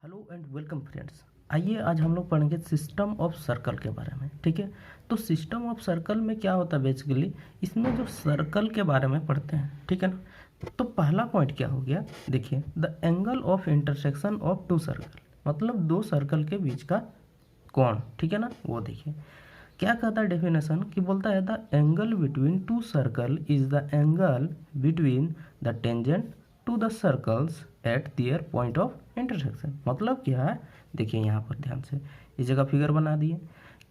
Hello and welcome friends. आइए आज हम लोग पढ़ेंगे सिस्टम ऑफ सर्कल के बारे में। ठीक है, तो सिस्टम ऑफ सर्कल में क्या होता है बेसिकली, इसमें जो सर्कल के बारे में पढ़ते हैं। ठीक है ना, तो पहला पॉइंट क्या हो गया, देखिए the angle of intersection of two circle, मतलब दो सर्कल के बीच का कोण। ठीक है ना, वो देखिए क्या कहता है डेफिनेशन कि बोलता है the angle between two circle is the angle between the tangent to the circles at their point of intersection. मतलब क्या है, देखिए यहाँ पर ध्यान से इस जगह फिगर बना दिए।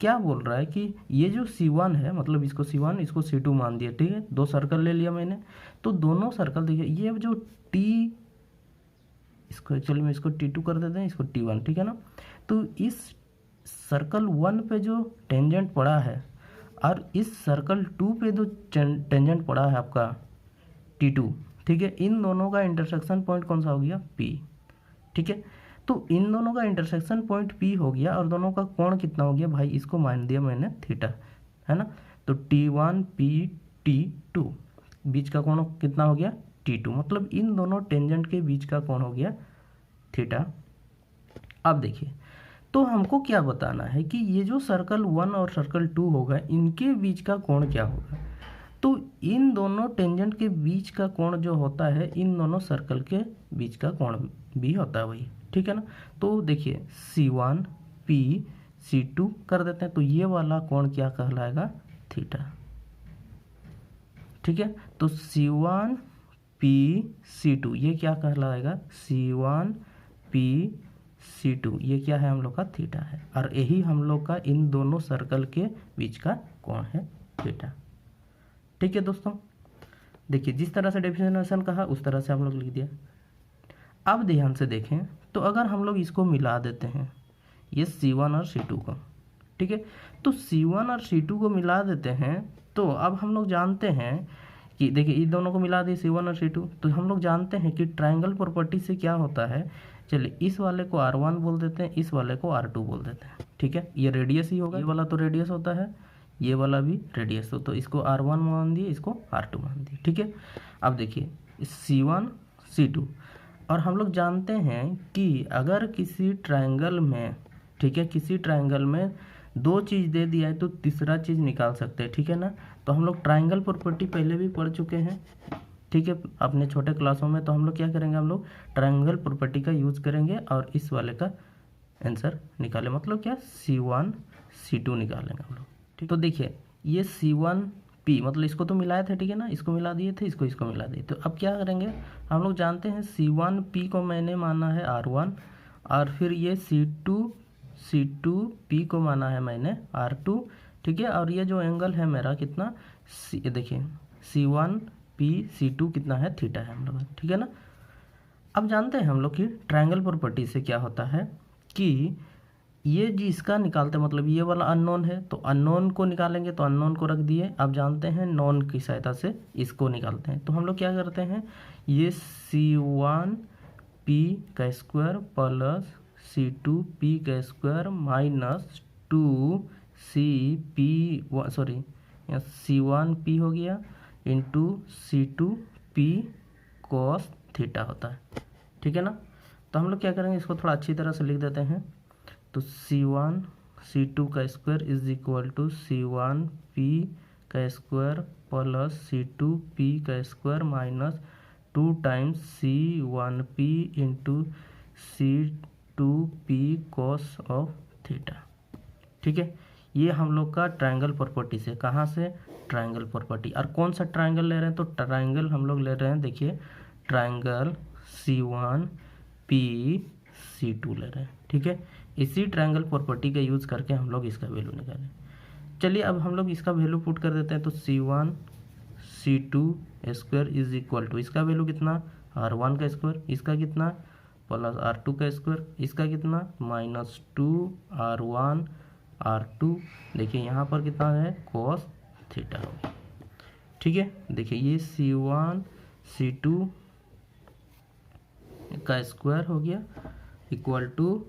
क्या बोल रहा है कि ये जो C1 है, मतलब इसको C1 इसको C2 मान दिया। ठीक है, दो सर्कल ले लिया मैंने, तो दोनों सर्कल देखिए ये जो T, इसको एक्चुअली में इसको T2 कर देते हैं, इसको T1। ठीक है ना, तो इस सर्कल 1 पे जो टेंजेंट पड़ा है और इस सर्कल 2 पे जो टेंजेंट पड़ा है आपका T2, ठीक है, इन दोनों का इंटरसेक्शन पॉइंट कौन सा हो गया, P। ठीक है, तो इन दोनों का इंटरसेक्शन पॉइंट P हो गया और दोनों का कोण कितना हो गया भाई, इसको मान दिया मैंने थीटा, है ना। तो T1 P T2 बीच का कोण कितना हो गया, T2, मतलब इन दोनों टेंजेंट के बीच का कोण हो गया थीटा। अब देखिए, तो हमको क्या बताना है कि ये जो सर्कल 1 और सर्कल 2 होगा इनके बीच का कोण क्या होगा। तो इन दोनों टेंजेंट के बीच का कोण जो होता है इन दोनों सर्कल के बीच का कोण भी होता है वही। ठीक है ना, तो देखिए C1 P C2 कर देते हैं, तो ये वाला कोण क्या कहलाएगा, थीटा। ठीक है, तो C1 P C2 ये क्या कहलाएगा, C1 P C2 ये क्या है, हम लोग का थीटा है, और यही हम लोग का इन दोनों सर्कल के बीच का कोण है थीटा। ठीक है दोस्तों, देखिए जिस तरह से डेफिनेशन कहा उस तरह से हम लोग लिख दिया। अब ध्यान से देखें, तो अगर हम लोग इसको मिला देते हैं ये C1 और C2 को, ठीक है, तो C1 और C2 को मिला देते हैं, तो अब हम लोग जानते हैं कि देखिए इन दोनों को मिला दिए C1 और C2, तो हम लोग जानते हैं कि ट्रायंगल प्रॉपर्टी से क्या होता है। चलिए इस वाले को R1 बोल देते हैं, इस वाले को R2 बोल देते हैं। ठीक है, ये रेडियस ही होगा, ये वाला तो रेडियस होता है, ये वाला भी रेडियस हो, तो इसको R1 मान दिए, इसको R2 मान दिए। ठीक है, अब देखिए C1 C2, और हम लोग जानते हैं कि अगर किसी ट्रायंगल में, ठीक है, किसी ट्रायंगल में दो चीज़ दे दिया है तो तीसरा चीज़ निकाल सकते हैं। ठीक है ना, तो हम लोग ट्रायंगल प्रॉपर्टी पहले भी पढ़ चुके हैं। ठीक है, अपने छोटे क्लासों में, तो हम लोग क्या करेंगे, हम लोग ट्रायंगल प्रॉपर्टी का यूज़ करेंगे और इस वाले का आंसर निकालें, मतलब क्या C1 C2 निकालेंगे हम लोग। ठीक, तो देखिए ये C1 P, मतलब इसको तो मिलाए थे, ठीक है ना, इसको मिला दिए थे, इसको मिला दिए। तो अब क्या करेंगे, हम लोग जानते हैं C1 P को मैंने माना है R1, और फिर ये C2 P को माना है मैंने R2। ठीक है, और ये जो एंगल है मेरा कितना, देखिए C1 P C2 कितना है, थीटा है हम लोग। ठीक है ना, अब जानते हैं हम लोग कि ट्रायंगल प्रॉपर्टी से क्या होता है कि ये जी इसका निकालते हैं, मतलब ये वाला अननोन है तो अननोन को निकालेंगे, तो अननोन को रख दिए। अब जानते हैं नॉन की सहायता से इसको निकालते हैं, तो हम लोग क्या करते हैं, ये C1 P का स्क्वायर प्लस C2 P का स्क्वायर माइनस 2 C1 P हो गया into C2 P cos theta होता है। ठीक है ना, तो हम लोग क्या करेंगे, इसको थोड़ा अच्छी तरह से लिख देते हैं। तो C1 C2 का square is equal to C1 P का स्क्वायर प्लस C2 P का square minus 2 times C1 P into C2 P cos of theta. ठीक है, ये हम लोग का ट्रायंगल प्रॉपर्टी से, कहाँ से, ट्रायंगल प्रॉपर्टी। और कौन सा ट्रायंगल ले रहे हैं, तो ट्रायंगल हम लोग ले रहे हैं, देखिए ट्रायंगल C1 P C2 ले रहे हैं। ठीक है, इसी ट्रायंगल प्रॉपर्टी का यूज़ करके हम लोग इसका वैल्यू निकालें। चलिए अब हम लोग इसका वैल्यू पुट कर देते हैं, तो C1 C2 square is equal to, इसका वैल्यू कितना, R1 का स्क्वायर, इसका कितना प्लस R2 का स्क्वायर, इसका कितना माइनस 2 R1 R2, देखिए यहाँ पर कितना है, cos थीटा हो गया। ठीक है, देखिए ये C1 C2 का स्क्वायर हो गया इक्वल टू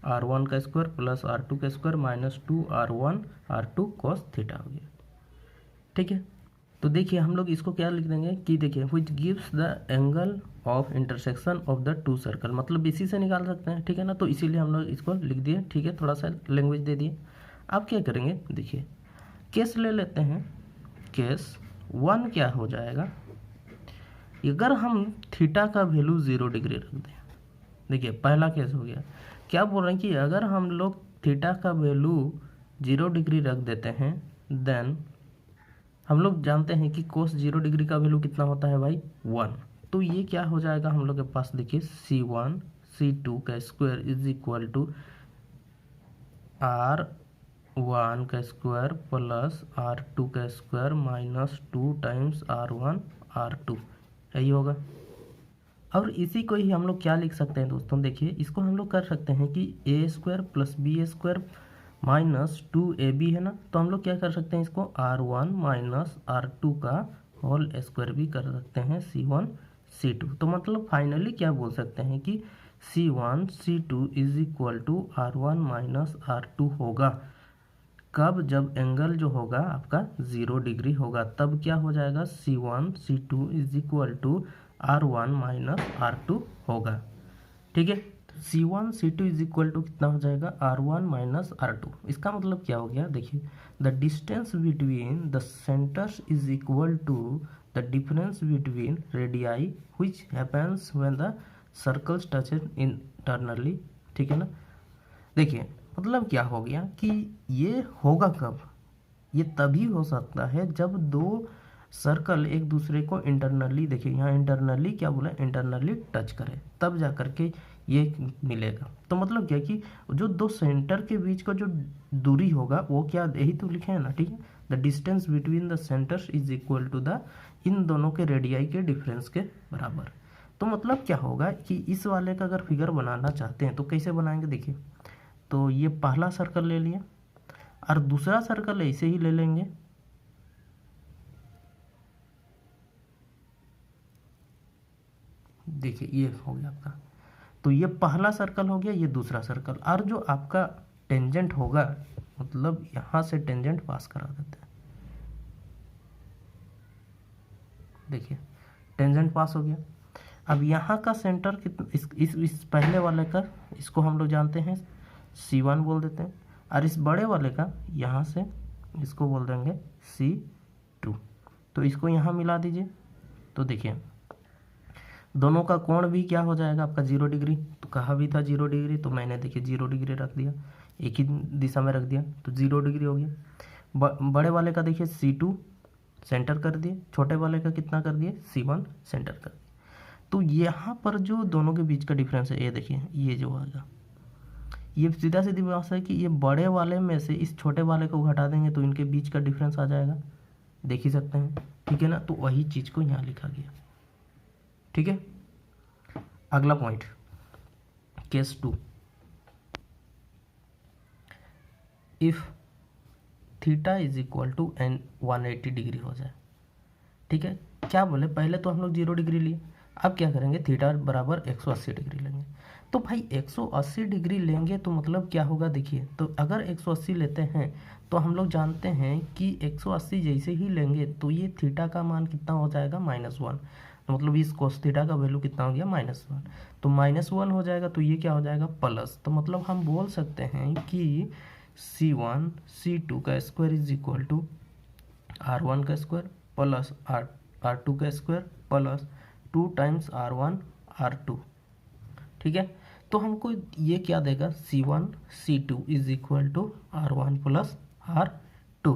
R1 का स्क्वायर प्लस R2 का square minus 2 R1 R2 cos theta हो गया। ठीक है, तो देखिए हम लोग इसको क्या लिख देंगे कि देखिए which gives the angle of intersection of the two circle, मतलब इसी से निकाल सकते हैं, ठीक है ना। तो इसीलिए हम लोग इसको लिख दिए, ठीक है, थोड़ा सा लैंग्वेज दे दिए। अब क्या करेंगे, देखिए केस ले लेते हैं। केस 1 क्या हो जाएगा, अगर हम थीटा का वैल्यू 0 डिग्री रख दें। देखिए पहला केस हो गया, क्या बोल रहे हैं कि अगर हम लोग थीटा का वैल्यू 0 डिग्री रख देते हैं, देन हम लोग जानते हैं कि कोस 0 डिग्री का वैल्यू कितना होता है भाई, 1। तो ये क्या हो जाएगा हम लोग के पास, देखिए C1 C2 का square is equal to R1 का स्क्वायर प्लस R2 का square minus 2 times R1 R2, यही होगा। और इसी को ही हम लोग क्या लिख सकते हैं दोस्तों, देखिए इसको हम लोग कर सकते हैं कि A square plus B square minus 2AB है ना, तो हम लोग क्या कर सकते हैं, इसको R1 माइनस R2 का होल स्क्वायर भी कर सकते हैं, C1 C2। तो मतलब फाइनली क्या बोल सकते हैं कि C1 C2 is equal to R1 minus R2 होगा। कब, जब एंगल जो होगा आपका 0 डिग्री होगा, तब क्या हो जाएगा, C1 C2 is equal to R1 minus R2 होगा, ठीक है। C1 C2 is equal to कितना हो जाएगा, R1 माइनस R2। इसका मतलब क्या हो गया, देखिए the distance between the centres is equal to the difference between radii which happens when the circles touch internally, ठीक है ना। देखिए मतलब क्या हो गया कि ये होगा कब, ये तभी हो सकता है जब दो सर्कल एक दूसरे को इंटरनली, देखिए यहाँ इंटरनली क्या बोला, इंटरनली टच करे, तब जा करके ये मिलेगा। तो मतलब क्या कि जो दो सेंटर के बीच का जो दूरी होगा वो क्या, यही तो लिखे हैं ना, ठीक है। The distance between the centres is equal to the, इन दोनों के रेडियाई के डिफरेंस के बराबर। तो मतलब क्या होगा कि इस वाले का अगर फिगर बनाना चाहते हैं तो कैसे बनाएंगे, देखिए तो ये पहला सर्कल ले लिया और दूसरा सर्कल ऐसे ही ले लेंगे, देखिए ये हो गया आपका। तो ये पहला सर्कल हो गया, ये दूसरा सर्कल, और जो आपका टेंजेंट होगा, मतलब यहाँ से टेंजेंट पास करा देते हैं, देखिए टेंजेंट पास हो गया। अब यहाँ का सेंटर कितना, इस पहले वाले का, इसको हम लोग जानते हैं C1 बोल देते हैं, और इस बड़े वाले का यहाँ से इसको बोल देंगे C2। तो इसको यहाँ मिला दीजिए, तो देखिए दोनों का कोण भी क्या हो जाएगा आपका 0 डिग्री, तो कहा भी था 0 डिग्री, तो मैंने देखिए 0 डिग्री रख दिया, एक ही दिशा में रख दिया, तो 0 डिग्री हो गया। बड़े वाले का देखिए C2 सेंटर कर दिए, छोटे वाले का कितना कर दिए, C1 सेंटर कर दिए। तो यहाँ पर जो दोनों के बीच का डिफरेंस है, ये देखिए ये जो आएगा, ये सीधा सीधी बात है कि ये बड़े वाले में से इस छोटे वाले को घटा देंगे तो इनके बीच का डिफरेंस आ जाएगा, देख ही सकते हैं, ठीक है ना। तो वही चीज़ को यहाँ लिखा गया, ठीक है। अगला point, case 2, if theta is equal to 180 degree हो जाए, ठीक है। क्या बोले, पहले तो हम लोग 0 डिग्री लिए, अब क्या करेंगे, थीटा बराबर 180 डिग्री लेंगे। तो भाई 180 डिग्री लेंगे तो मतलब क्या होगा, देखिए तो अगर 180 लेते हैं तो हम लोग जानते हैं कि 180 जैसे ही लेंगे तो ये थीटा का मान कितना हो जाएगा, -1। तो मतलब इस कोस थीटा का वैल्यू कितना हो गया, -1। तो -1 हो जाएगा, तो ये क्या हो जाएगा, प्लस। तो मतलब हम बोल सकते हैं कि C1 C2 का square is equal to R1 का स्क्वायर प्लस R2 का square plus 2 times R1 R2, ठीक है। तो हमको ये क्या देगा, C1 C2 is equal to R1 plus R2।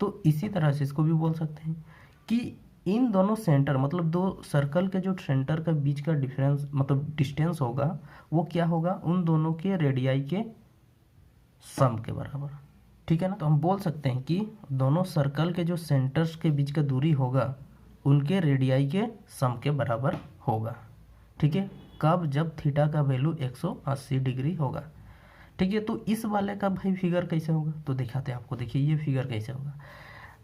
तो इसी तरह से इसको भी बोल सकते हैं कि इन दोनों सेंटर, मतलब दो सर्कल के जो सेंटर का बीच का डिफरेंस, मतलब डिस्टेंस होगा, वो क्या होगा, उन दोनों के रेडियाई के सम के बराबर, ठीक है ना। तो हम बोल सकते हैं कि दोनों सर्कल के जो सेंटर्स के बीच का दूरी होगा उनके रेडियाई के सम के बराबर होगा, ठीक है। कब, जब थीटा का वैल्यू 180 डिग्री होगा, ठीक है। तो इस वाले का भाई फिगर कैसे होगा, तो दिखाते हैं आपको, देखिए ये फिगर कैसे होगा।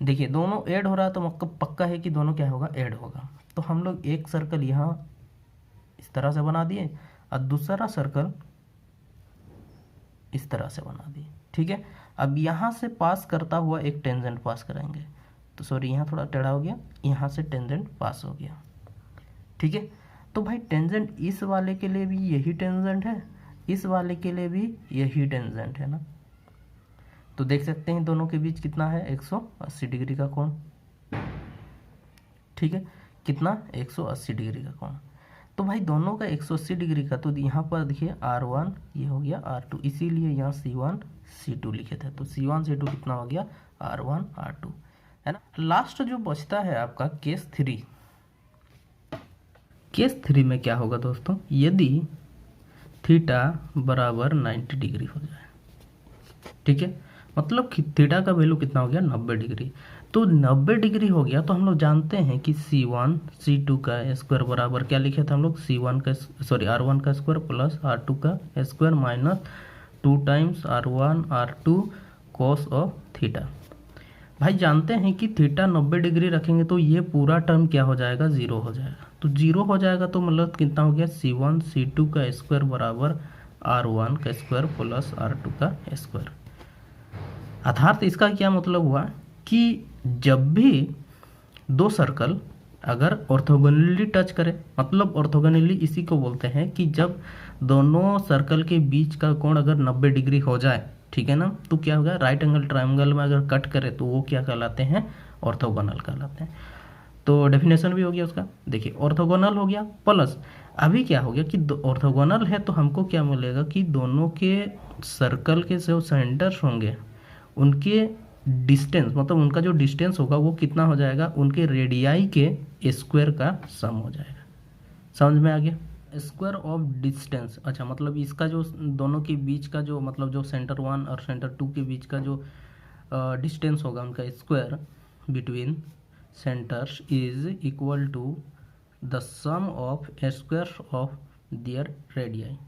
देखिए दोनों ऐड हो रहा है, तो पक्का है कि दोनों क्या होगा, ऐड होगा। तो हम लोग एक सर्कल यहाँ इस तरह से बना दिए और दूसरा सर्कल इस तरह से बना दिए, ठीक है। अब यहाँ से पास करता हुआ एक टेंजेंट पास करेंगे, तो सॉरी यहाँ थोड़ा टेढ़ा हो गया, यहाँ से टेंजेंट पास हो गया, ठीक है। तो भाई टेंजेंट इस वाले के लिए भी यही टेंजेंट है, इस वाले के लिए भी यही टेंजेंट है ना। तो देख सकते हैं दोनों के बीच कितना है, 180 डिग्री का कोण। ठीक है, कितना, 180 डिग्री का कोण। तो भाई दोनों का 180 डिग्री का, तो यहाँ पर देखिए R1 ये हो गया R2, इसीलिए यहाँ C1 C2 लिखे थे। तो C1 C2 कितना हो गया, R1 R2, है ना। लास्ट जो बचता है आपका केस 3। केस 3 में क्या होगा दोस्तों, यदि थीटा बराबर 90 डिग्री हो जाए, ठीक है, मतलब थीटा का वैल्यू कितना हो गया, 90 डिग्री। तो 90 डिग्री हो गया तो हम लोग जानते हैं कि C1 C2 का स्क्वायर बराबर क्या लिखे थे हम लोग, R1 का स्क्वायर प्लस R2 का square minus 2 times R1 R2 cos of theta. भाई जानते हैं कि थीटा 90 डिग्री रखेंगे तो ये पूरा टर्म क्या हो जाएगा, जीरो हो जाएगा। तो जीरो हो जाएगा तो मतलब कितना हो गया, C1 C2 का स्क्वायर बराबर R1 का स्क्वायर प्लस R2 का स्क्वायर। अर्थात इसका क्या मतलब हुआ कि जब भी दो सर्कल अगर ऑर्थोगोनली टच करें, मतलब ऑर्थोगोनली इसी को बोलते हैं कि जब दोनों सर्कल के बीच का कोण अगर 90 डिग्री हो जाए, ठीक है ना, तो क्या होगा, राइट एंगल ट्रायंगल में अगर कट करे तो वो क्या कहलाते हैं, ऑर्थोगोनल कहलाते हैं। तो डेफिनेशन भी हो गया उसका, देखिए ऑर्थोगोनल हो गया, प्लस अभी क्या हो गया कि ऑर्थोगोनल है तो हमको क्या मिलेगा कि दोनों के सर्कल के जो सेंटर्स होंगे उनके डिस्टेंस, मतलब उनका जो डिस्टेंस होगा वो कितना हो जाएगा, उनके रेडियाई के स्क्वायर का सम हो जाएगा। समझ में आ गया, स्क्वायर ऑफ डिस्टेंस। अच्छा, मतलब इसका जो दोनों के बीच का जो, मतलब जो सेंटर 1 और सेंटर 2 के बीच का जो डिस्टेंस होगा उनका square between centres is equal to the sum of square of their radii.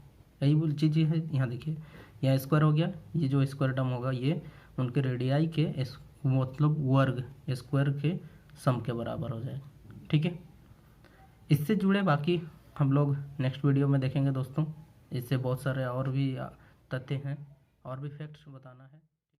यही चीज़ है, यहाँ देखिए, यहाँ स्क्वायर हो गया, ये जो स्क्वायर टर्म होगा ये उनके रेडियाई के मतलब वर्ग स्क्वायर के सम के बराबर हो जाएगा। ठीक है, इससे जुड़े बाकी हम लोग नेक्स्ट वीडियो में देखेंगे दोस्तों। इससे बहुत सारे और भी तथ्य हैं और भी फैक्ट्स बताना है।